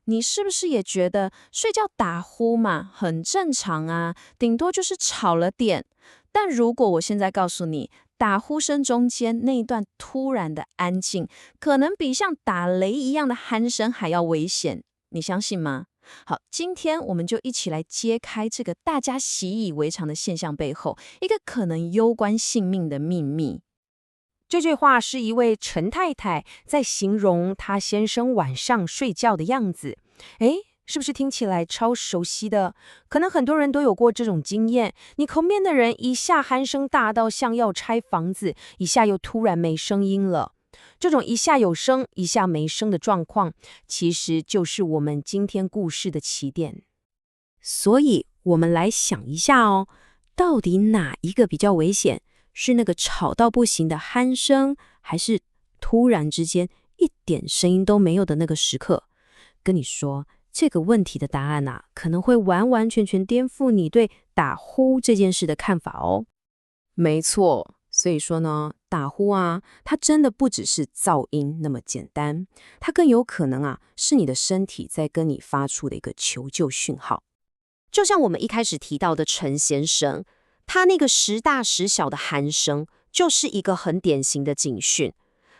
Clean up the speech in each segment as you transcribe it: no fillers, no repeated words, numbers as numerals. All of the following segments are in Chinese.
你是不是也觉得睡觉打呼嘛，很正常啊，顶多就是吵了点。但如果我现在告诉你，打呼声中间那一段突然的安静，可能比像打雷一样的鼾声还要危险，你相信吗？好，今天我们就一起来揭开这个大家习以为常的现象背后，一个可能攸关性命的秘密。这句话是一位陈太太在形容她先生晚上睡觉的样子。诶，是不是听起来超熟悉的？可能很多人都有过这种经验。你旁边的人一下鼾声大到像要拆房子，一下又突然没声音了。这种一下有声，一下没声的状况，其实就是我们今天故事的起点。所以，我们来想一下哦，到底哪一个比较危险？是那个吵到不行的鼾声，还是突然之间一点声音都没有的那个时刻？跟你说，这个问题的答案啊，可能会完完全全颠覆你对打呼这件事的看法哦。没错，所以说呢，打呼啊，它真的不只是噪音那么简单，它更有可能啊，是你的身体在跟你发出的一个求救讯号。就像我们一开始提到的陈先生，他那个时大时小的鼾声，就是一个很典型的警讯。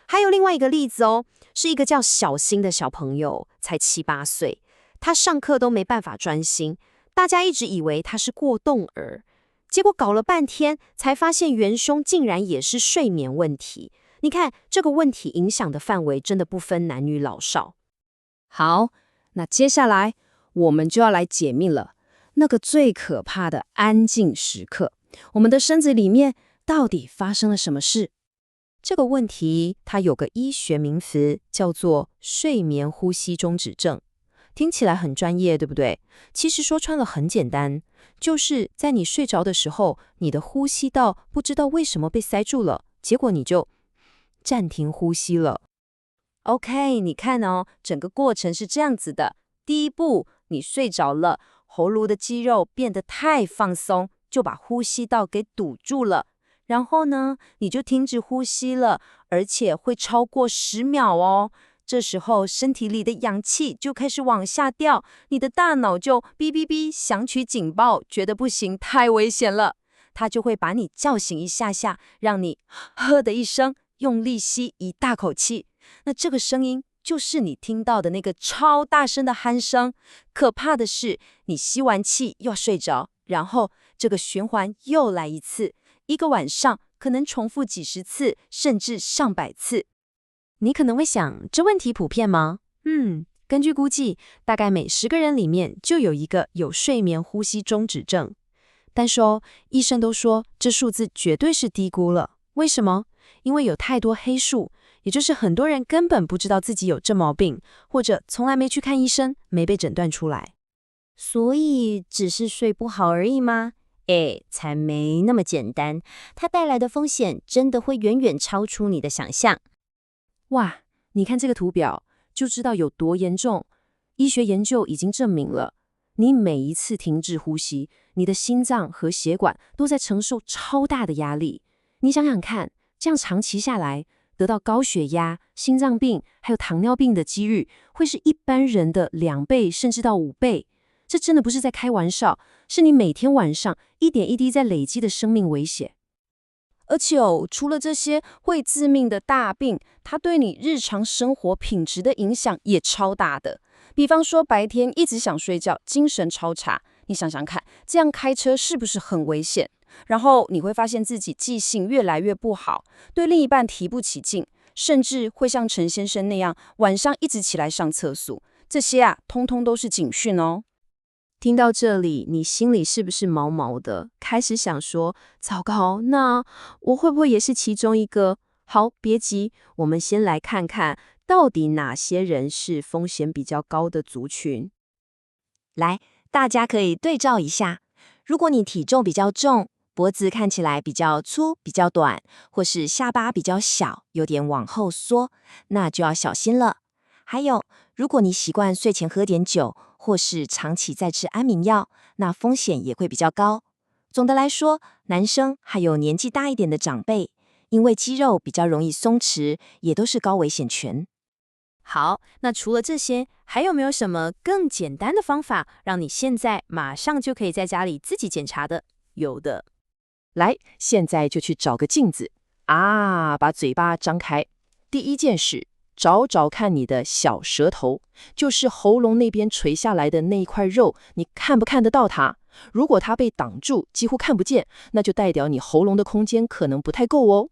还有另外一个例子哦，是一个叫小新的小朋友，才7、8岁，他上课都没办法专心，大家一直以为他是过动儿，结果搞了半天，才发现元凶竟然也是睡眠问题。你看，这个问题影响的范围真的不分男女老少。好，那接下来我们就要来解密了，那个最可怕的安静时刻，我们的身子里面到底发生了什么事？这个问题它有个医学名词，叫做睡眠呼吸中止症。听起来很专业，对不对？其实说穿了很简单，就是在你睡着的时候，你的呼吸道不知道为什么被塞住了，结果你就暂停呼吸了。OK， 你看哦，整个过程是这样子的。第一步，你睡着了，喉咙的肌肉变得太放松，就把呼吸道给堵住了。然后呢，你就停止呼吸了，而且会超过10秒哦。这时候，身体里的氧气就开始往下掉，你的大脑就哔哔哔响起警报，觉得不行，太危险了。它就会把你叫醒一下下，让你呵的一声，用力吸一大口气。那这个声音就是你听到的那个超大声的鼾声。可怕的是，你吸完气又要睡着，然后这个循环又来一次，一个晚上可能重复几十次，甚至上百次。你可能会想，这问题普遍吗？根据估计，大概每10个人里面就有一个有睡眠呼吸中止症。但是哦，医生都说这数字绝对是低估了。为什么？因为有太多黑数，也就是很多人根本不知道自己有这毛病，或者从来没去看医生，没被诊断出来。所以只是睡不好而已吗？才没那么简单，它带来的风险真的会远远超出你的想象。哇，你看这个图表，就知道有多严重。医学研究已经证明了，你每一次停止呼吸，你的心脏和血管都在承受超大的压力。你想想看，这样长期下来，得到高血压、心脏病还有糖尿病的几率，会是一般人的2倍甚至到5倍。这真的不是在开玩笑，是你每天晚上一点一滴在累积的生命危险。而且除了这些会致命的大病，它对你日常生活品质的影响也超大的。比方说白天一直想睡觉，精神超差，你想想看，这样开车是不是很危险？然后你会发现自己记性越来越不好，对另一半提不起劲，甚至会像陈先生那样晚上一直起来上厕所。这些啊，通通都是警讯哦。听到这里，你心里是不是毛毛的？开始想说，糟糕，那我会不会也是其中一个？好，别急，我们先来看看到底哪些人是风险比较高的族群。来，大家可以对照一下，如果你体重比较重，脖子看起来比较粗、比较短，或是下巴比较小，有点往后缩，那就要小心了。还有，如果你习惯睡前喝点酒，或是长期在吃安眠药，那风险也会比较高。总的来说，男生还有年纪大一点的长辈，因为肌肉比较容易松弛，也都是高危险群。好，那除了这些，还有没有什么更简单的方法，让你现在马上就可以在家里自己检查的？有的。来，现在就去找个镜子啊，把嘴巴张开。第一件事，找找看你的小舌头，就是喉咙那边垂下来的那一块肉，你看不看得到它？如果它被挡住，几乎看不见，那就代表你喉咙的空间可能不太够哦。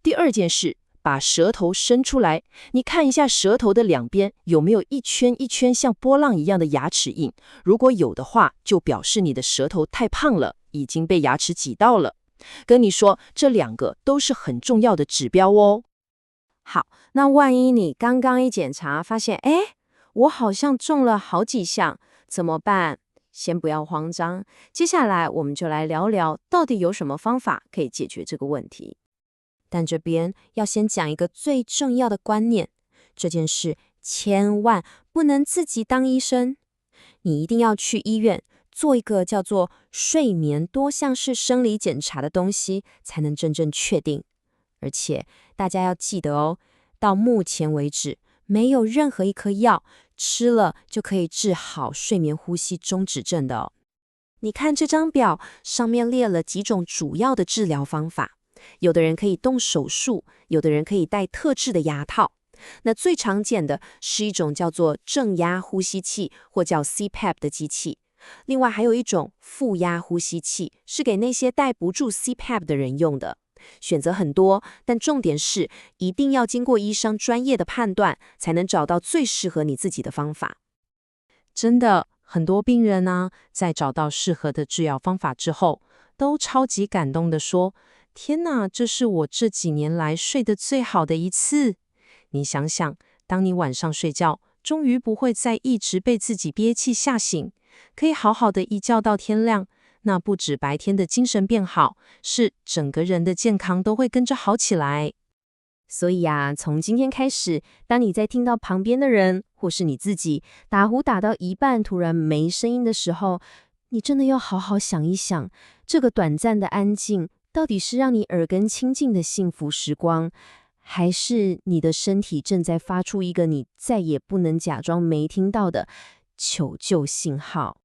第二件事，把舌头伸出来，你看一下舌头的两边有没有一圈一圈像波浪一样的牙齿印，如果有的话，就表示你的舌头太胖了，已经被牙齿挤到了。跟你说，这2个都是很重要的指标哦。好，那万一你刚刚一检查发现，我好像中了好几项，怎么办？先不要慌张，接下来我们就来聊聊，到底有什么方法可以解决这个问题。但这边要先讲一个最重要的观念，这件事千万不能自己当医生，你一定要去医院做一个叫做睡眠多项式生理检查的东西，才能真正确定。而且大家要记得哦，到目前为止，没有任何一颗药吃了就可以治好睡眠呼吸中止症的哦。你看这张表，上面列了几种主要的治疗方法。有的人可以动手术，有的人可以戴特制的牙套。那最常见的是一种叫做正压呼吸器，或叫 CPAP 的机器。另外还有一种负压呼吸器，是给那些戴不住 CPAP 的人用的。选择很多，但重点是一定要经过医生专业的判断，才能找到最适合你自己的方法。真的，很多病人呢，在找到适合的治疗方法之后，都超级感动地说：天哪，这是我这几年来睡得最好的一次。你想想，当你晚上睡觉，终于不会再一直被自己憋气吓醒，可以好好的一觉到天亮，那不止白天的精神变好，是整个人的健康都会跟着好起来。所以啊，从今天开始，当你在听到旁边的人或是你自己打呼打到一半突然没声音的时候，你真的要好好想一想，这个短暂的安静到底是让你耳根清净的幸福时光，还是你的身体正在发出一个你再也不能假装没听到的求救信号？